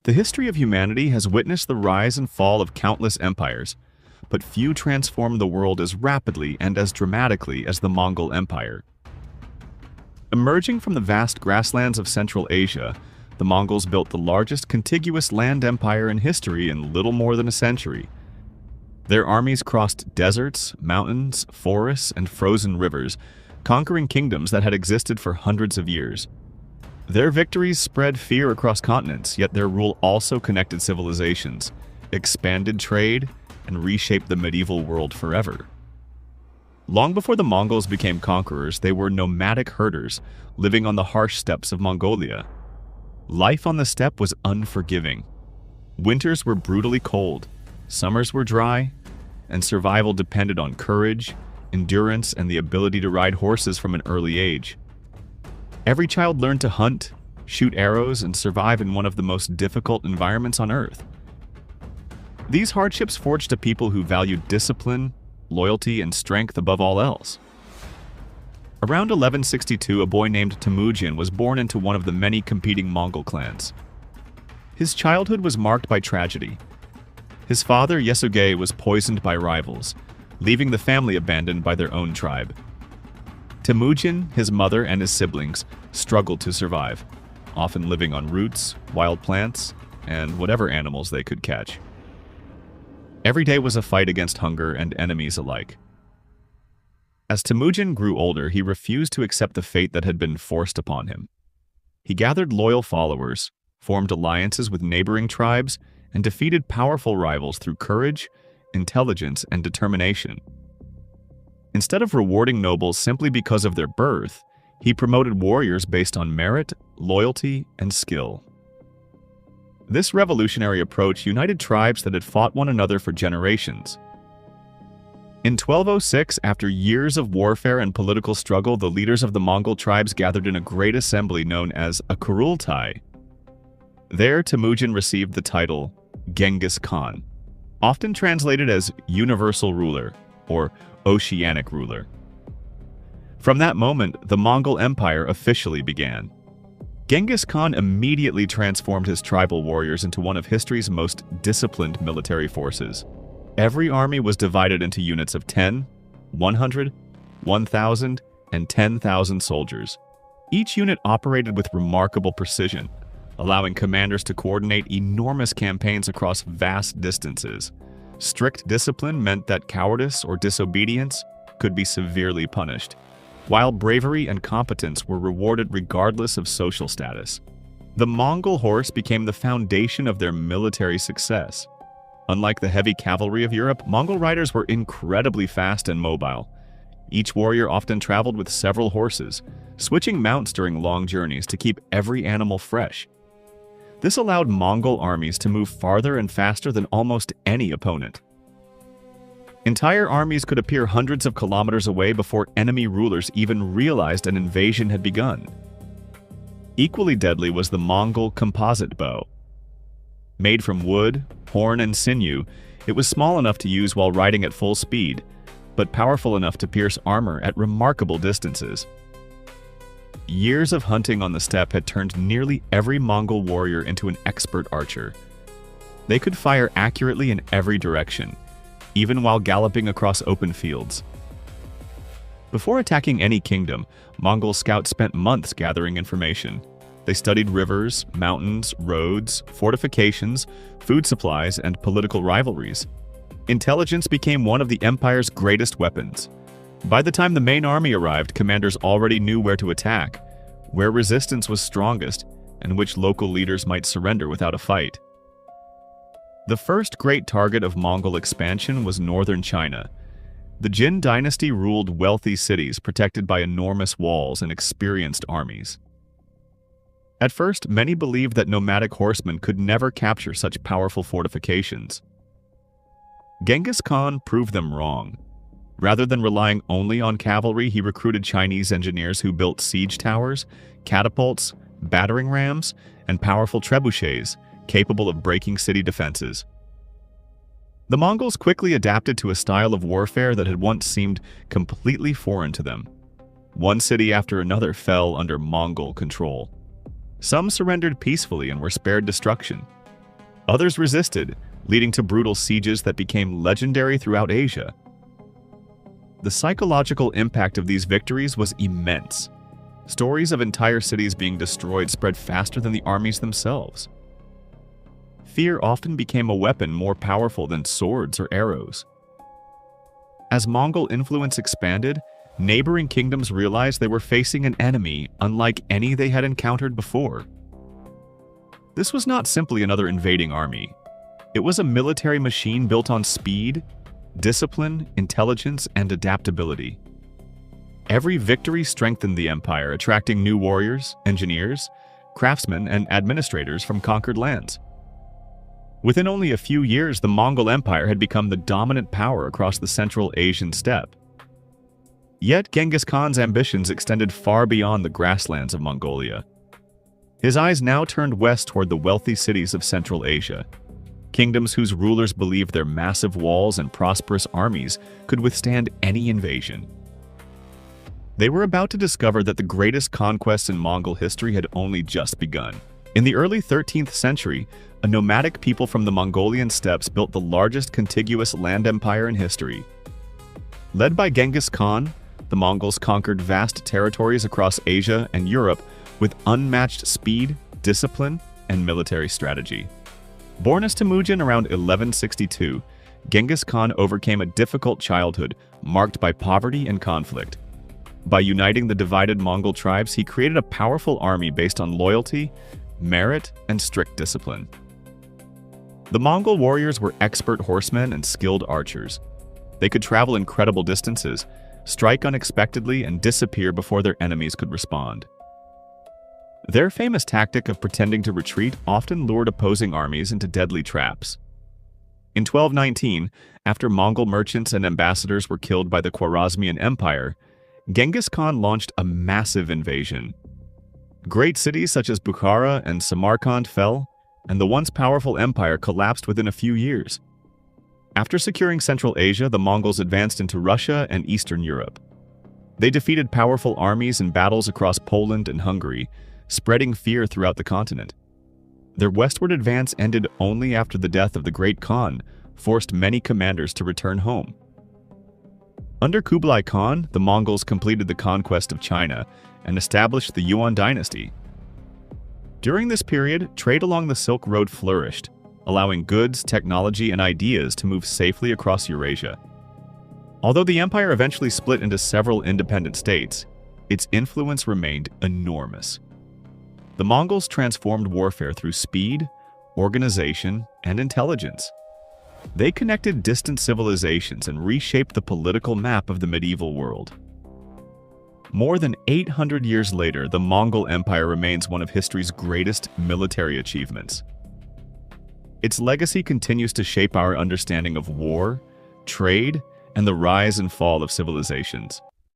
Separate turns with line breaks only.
The history of humanity has witnessed the rise and fall of countless empires, but few transformed the world as rapidly and as dramatically as the Mongol Empire. Emerging from the vast grasslands of Central Asia, the Mongols built the largest contiguous land empire in history in little more than a century. Their armies crossed deserts, mountains, forests, and frozen rivers, conquering kingdoms that had existed for hundreds of years. Their victories spread fear across continents, yet their rule also connected civilizations, expanded trade, and reshaped the medieval world forever. Long before the Mongols became conquerors, they were nomadic herders, living on the harsh steppes of Mongolia. Life on the steppe was unforgiving. Winters were brutally cold, summers were dry, and survival depended on courage, endurance, and the ability to ride horses from an early age. Every child learned to hunt, shoot arrows, and survive in one of the most difficult environments on Earth. These hardships forged a people who valued discipline, loyalty, and strength above all else. Around 1162, a boy named Temujin was born into one of the many competing Mongol clans. His childhood was marked by tragedy. His father, Yesugei, was poisoned by rivals, leaving the family abandoned by their own tribe. Temujin, his mother, and his siblings struggled to survive, often living on roots, wild plants, and whatever animals they could catch. Every day was a fight against hunger and enemies alike. As Temujin grew older, he refused to accept the fate that had been forced upon him. He gathered loyal followers, formed alliances with neighboring tribes, and defeated powerful rivals through courage, intelligence, and determination. Instead of rewarding nobles simply because of their birth, he promoted warriors based on merit, loyalty, and skill. This revolutionary approach united tribes that had fought one another for generations. In 1206, after years of warfare and political struggle, the leaders of the Mongol tribes gathered in a great assembly known as a Kurultai. There, Temujin received the title Genghis Khan, often translated as universal ruler or oceanic ruler. From that moment, the Mongol Empire officially began. Genghis Khan immediately transformed his tribal warriors into one of history's most disciplined military forces. Every army was divided into units of 10, 100, 1,000, and 10,000 soldiers. Each unit operated with remarkable precision, allowing commanders to coordinate enormous campaigns across vast distances. Strict discipline meant that cowardice or disobedience could be severely punished, while bravery and competence were rewarded regardless of social status. The Mongol horse became the foundation of their military success. Unlike the heavy cavalry of Europe, Mongol riders were incredibly fast and mobile. Each warrior often traveled with several horses, switching mounts during long journeys to keep every animal fresh. This allowed Mongol armies to move farther and faster than almost any opponent. Entire armies could appear hundreds of kilometers away before enemy rulers even realized an invasion had begun. Equally deadly was the Mongol composite bow. Made from wood, horn, and sinew, it was small enough to use while riding at full speed, but powerful enough to pierce armor at remarkable distances. Years of hunting on the steppe had turned nearly every Mongol warrior into an expert archer. They could fire accurately in every direction, even while galloping across open fields. Before attacking any kingdom, Mongol scouts spent months gathering information. They studied rivers, mountains, roads, fortifications, food supplies, and political rivalries. Intelligence became one of the empire's greatest weapons. By the time the main army arrived, commanders already knew where to attack, where resistance was strongest, and which local leaders might surrender without a fight. The first great target of Mongol expansion was northern China. The Jin dynasty ruled wealthy cities protected by enormous walls and experienced armies. At first, many believed that nomadic horsemen could never capture such powerful fortifications. Genghis Khan proved them wrong. Rather than relying only on cavalry, he recruited Chinese engineers who built siege towers, catapults, battering rams, and powerful trebuchets capable of breaking city defenses. The Mongols quickly adapted to a style of warfare that had once seemed completely foreign to them. One city after another fell under Mongol control. Some surrendered peacefully and were spared destruction, Others resisted, leading to brutal sieges that became legendary throughout Asia. The psychological impact of these victories was immense. Stories of entire cities being destroyed spread faster than the armies themselves. Fear often became a weapon more powerful than swords or arrows. As Mongol influence expanded, neighboring kingdoms realized they were facing an enemy unlike any they had encountered before. This was not simply another invading army. It was a military machine built on speed, discipline, intelligence, and adaptability. Every victory strengthened the empire, attracting new warriors, engineers, craftsmen, and administrators from conquered lands. Within only a few years, the Mongol Empire had become the dominant power across the Central Asian steppe. Yet Genghis Khan's ambitions extended far beyond the grasslands of Mongolia. His eyes now turned west toward the wealthy cities of Central Asia, kingdoms whose rulers believed their massive walls and prosperous armies could withstand any invasion. They were about to discover that the greatest conquest in Mongol history had only just begun. In the early 13th century, a nomadic people from the Mongolian steppes built the largest contiguous land empire in history. Led by Genghis Khan, the Mongols conquered vast territories across Asia and Europe with unmatched speed, discipline, and military strategy. Born as Temujin around 1162, Genghis Khan overcame a difficult childhood marked by poverty and conflict. By uniting the divided Mongol tribes, he created a powerful army based on loyalty, merit, and strict discipline. The Mongol warriors were expert horsemen and skilled archers. They could travel incredible distances, strike unexpectedly, and disappear before their enemies could respond. Their famous tactic of pretending to retreat often lured opposing armies into deadly traps. In 1219, after Mongol merchants and ambassadors were killed by the Khwarezmian Empire, Genghis Khan launched a massive invasion. Great cities such as Bukhara and Samarkand fell, and the once powerful empire collapsed within a few years. After securing Central Asia, the Mongols advanced into Russia and Eastern Europe. They defeated powerful armies in battles across Poland and Hungary, spreading fear throughout the continent. Their westward advance ended only after the death of the Great Khan forced many commanders to return home. Under Kublai Khan, the Mongols completed the conquest of China and established the Yuan dynasty. During this period, trade along the Silk Road flourished, allowing goods, technology, and ideas to move safely across Eurasia. Although the empire eventually split into several independent states, its influence remained enormous. The Mongols transformed warfare through speed, organization, and intelligence. They connected distant civilizations and reshaped the political map of the medieval world. More than 800 years later, the Mongol Empire remains one of history's greatest military achievements. Its legacy continues to shape our understanding of war, trade, and the rise and fall of civilizations.